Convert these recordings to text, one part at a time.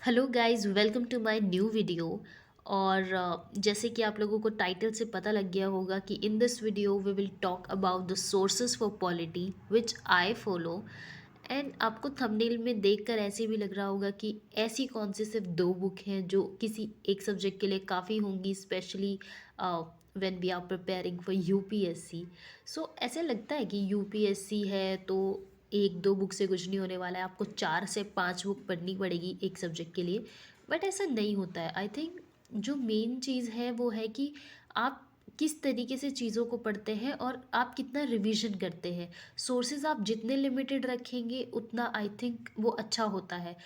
Hello guys, welcome to my new video. और जैसे कि आप लोगों को टाइटल से पता लग गया होगा कि in this video we will talk about the sources for polity which I follow. And आपको थंबनेल में देखकर ऐसे भी लग रहा होगा कि ऐसी कौन सी सिर्फ दो बुक हैं जो किसी एक सब्जेक्ट के लिए काफ़ी होंगी, specially when we are preparing for UPSC. So ऐसे लगता है कि यूपीएससी है तो एक दो बुक से कुछ नहीं होने वाला है, आपको 4 से 5 बुक पढ़नी पड़ेगी एक सब्जेक्ट के लिए। बट ऐसा नहीं होता है। आई थिंक जो मेन चीज़ है वो है कि आप किस तरीके से चीज़ों को पढ़ते हैं और आप कितना रिवीजन करते हैं। सोर्सेज आप जितने लिमिटेड रखेंगे उतना आई थिंक वो अच्छा होता है।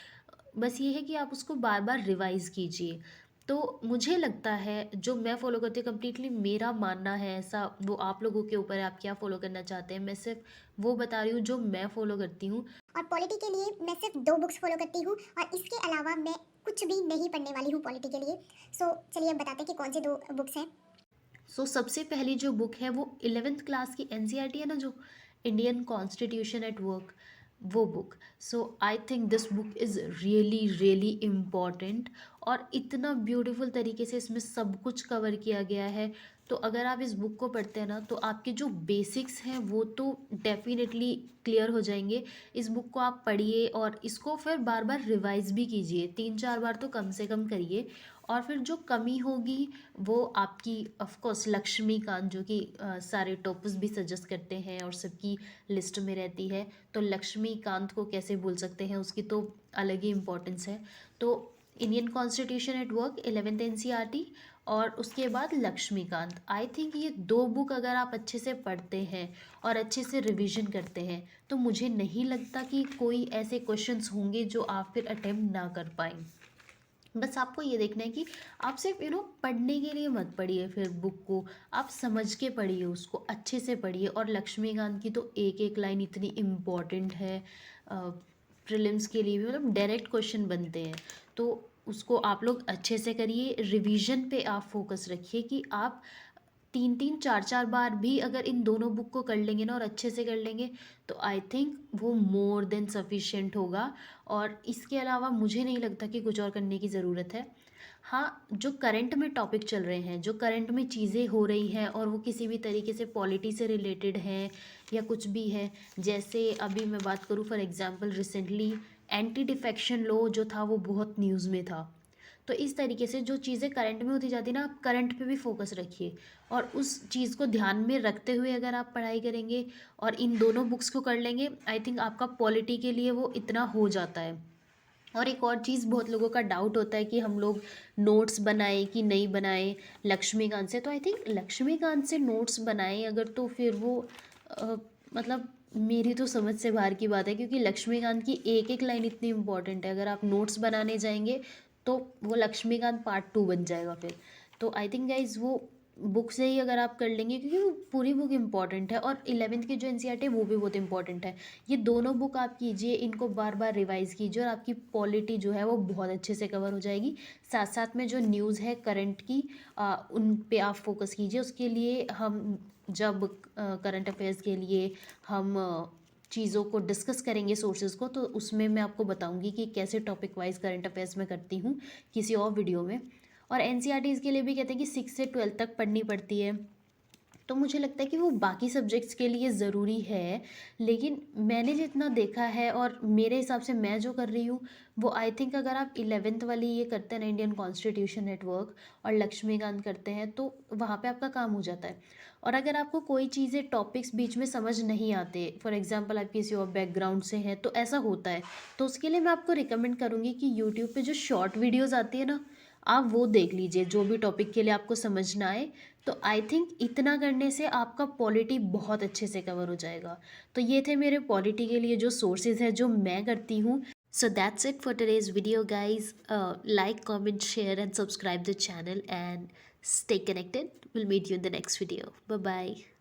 बस ये है कि आप उसको बार बार रिवाइज कीजिए। तो मुझे लगता है जो मैं फ़ॉलो करती हूँ, कम्प्लीटली मेरा मानना है ऐसा, वो आप लोगों के ऊपर है आप क्या फ़ॉलो करना चाहते हैं। मैं सिर्फ वो बता रही हूँ जो मैं फ़ॉलो करती हूँ। और पॉलिटी के लिए मैं सिर्फ दो बुक्स फॉलो करती हूँ और इसके अलावा मैं कुछ भी नहीं पढ़ने वाली हूँ पॉलिटी के लिए। सो चलिए अब बताते हैं कि कौन सी दो बुक्स हैं। सबसे पहली जो बुक है वो 11th क्लास की एनसीईआरटी है ना, जो इंडियन कॉन्स्टिट्यूशन एट वर्क, वो book. I think this book is really really important. और इतना ब्यूटीफुल तरीके से इसमें सब कुछ कवर किया गया है। तो अगर आप इस बुक को पढ़ते हैं ना तो आपके जो बेसिक्स हैं वो तो डेफिनेटली क्लियर हो जाएंगे। इस बुक को आप पढ़िए और इसको फिर बार बार रिवाइज भी कीजिए, 3-4 बार तो कम से कम करिए। और फिर जो कमी होगी वो आपकी ऑफ कोर्स लक्ष्मीकांत, जो कि सारे टॉपर्स भी सजेस्ट करते हैं और सबकी लिस्ट में रहती है, तो लक्ष्मीकांत को कैसे भूल सकते हैं, उसकी तो अलग ही इम्पोर्टेंस है। तो Indian constitution at work 11th NCERT और उसके बाद लक्ष्मीकांत, आई थिंक ये दो बुक अगर आप अच्छे से पढ़ते हैं और अच्छे से रिवीजन करते हैं तो मुझे नहीं लगता कि कोई ऐसे क्वेश्चंस होंगे जो आप फिर अटेम्प्ट ना कर पाएँ। बस आपको ये देखना है कि आप सिर्फ पढ़ने के लिए मत पढ़िए, फिर बुक को आप समझ के पढ़िए, उसको अच्छे से पढ़िए। और लक्ष्मीकांत की तो एक एक लाइन इतनी इम्पॉर्टेंट है, प्रीलिम्स के लिए भी मतलब डायरेक्ट क्वेश्चन बनते हैं। तो उसको आप लोग अच्छे से करिए, रिवीजन पे आप फोकस रखिए कि आप 3-3 4-4 बार भी अगर इन दोनों बुक को कर लेंगे ना और अच्छे से कर लेंगे तो आई थिंक वो मोर देन सफिशिएंट होगा। और इसके अलावा मुझे नहीं लगता कि कुछ और करने की ज़रूरत है। हाँ, जो करंट में टॉपिक चल रहे हैं, जो करंट में चीज़ें हो रही हैं और वो किसी भी तरीके से पॉलिटी से रिलेटेड हैं या कुछ भी है, जैसे अभी मैं बात करूँ for example recently anti defection law जो था वो बहुत न्यूज़ में था। तो इस तरीके से जो चीज़ें करंट में होती जाती ना, आप करंट पे भी फोकस रखिए और उस चीज़ को ध्यान में रखते हुए अगर आप पढ़ाई करेंगे और इन दोनों बुक्स को कर लेंगे, आई थिंक आपका पॉलिटी के लिए वो इतना हो जाता है। और एक और चीज़ बहुत लोगों का डाउट होता है कि हम लोग नोट्स बनाएं कि नहीं बनाएं लक्ष्मीकांत से। तो आई थिंक लक्ष्मीकांत से नोट्स बनाएं अगर, तो फिर वो अ, मतलब मेरी तो समझ से बाहर की बात है, क्योंकि लक्ष्मीकांत की एक एक लाइन इतनी इंपॉर्टेंट है। अगर आप नोट्स बनाने जाएंगे तो वो लक्ष्मीकांत पार्ट 2 बन जाएगा फिर। तो आई थिंक गाइज वो बुक से ही अगर आप कर लेंगे, क्योंकि वो पूरी बुक इंपॉर्टेंट है और 11th की जो एनसीईआरटी है वो भी बहुत इंपॉर्टेंट है। ये दोनों बुक आप कीजिए, इनको बार बार रिवाइज कीजिए और आपकी पॉलिटी जो है वो बहुत अच्छे से कवर हो जाएगी। साथ साथ में जो न्यूज़ है करंट की, उन पे आप फोकस कीजिए। उसके लिए हम जब करंट अफेयर्स के लिए हम चीज़ों को डिस्कस करेंगे सोर्सेज को, तो उसमें मैं आपको बताऊंगी कि कैसे टॉपिक वाइज करंट अफेयर्स में करती हूँ किसी और वीडियो में। और एनसीईआरटी के लिए भी कहते हैं कि 6 से 12 तक पढ़नी पड़ती है। तो मुझे लगता है कि वो बाकी सब्जेक्ट्स के लिए ज़रूरी है, लेकिन मैंने जितना देखा है और मेरे हिसाब से मैं जो कर रही हूँ वो आई थिंक अगर आप 11th वाली ये करते हैं ना, इंडियन कॉन्स्टिट्यूशन नेटवर्क और लक्ष्मीकांत करते हैं, तो वहाँ पे आपका काम हो जाता है। और अगर आपको कोई चीज़ें टॉपिक्स बीच में समझ नहीं आते, फॉर एग्जांपल आप किसी और बैकग्राउंड से हैं, तो ऐसा होता है, तो उसके लिए मैं आपको रिकमेंड करूँगी कि यूट्यूब पे जो शॉर्ट वीडियोज़ आती है ना, आप वो देख लीजिए जो भी टॉपिक के लिए आपको समझ ना आए। तो आई थिंक इतना करने से आपका पॉलिटी बहुत अच्छे से कवर हो जाएगा। तो ये थे मेरे पॉलिटी के लिए जो सोर्सेज है जो मैं करती हूँ। So that's it for today's video guys. Like, comment, share and subscribe the channel and stay connected. We'll meet you in the next video. Bye bye.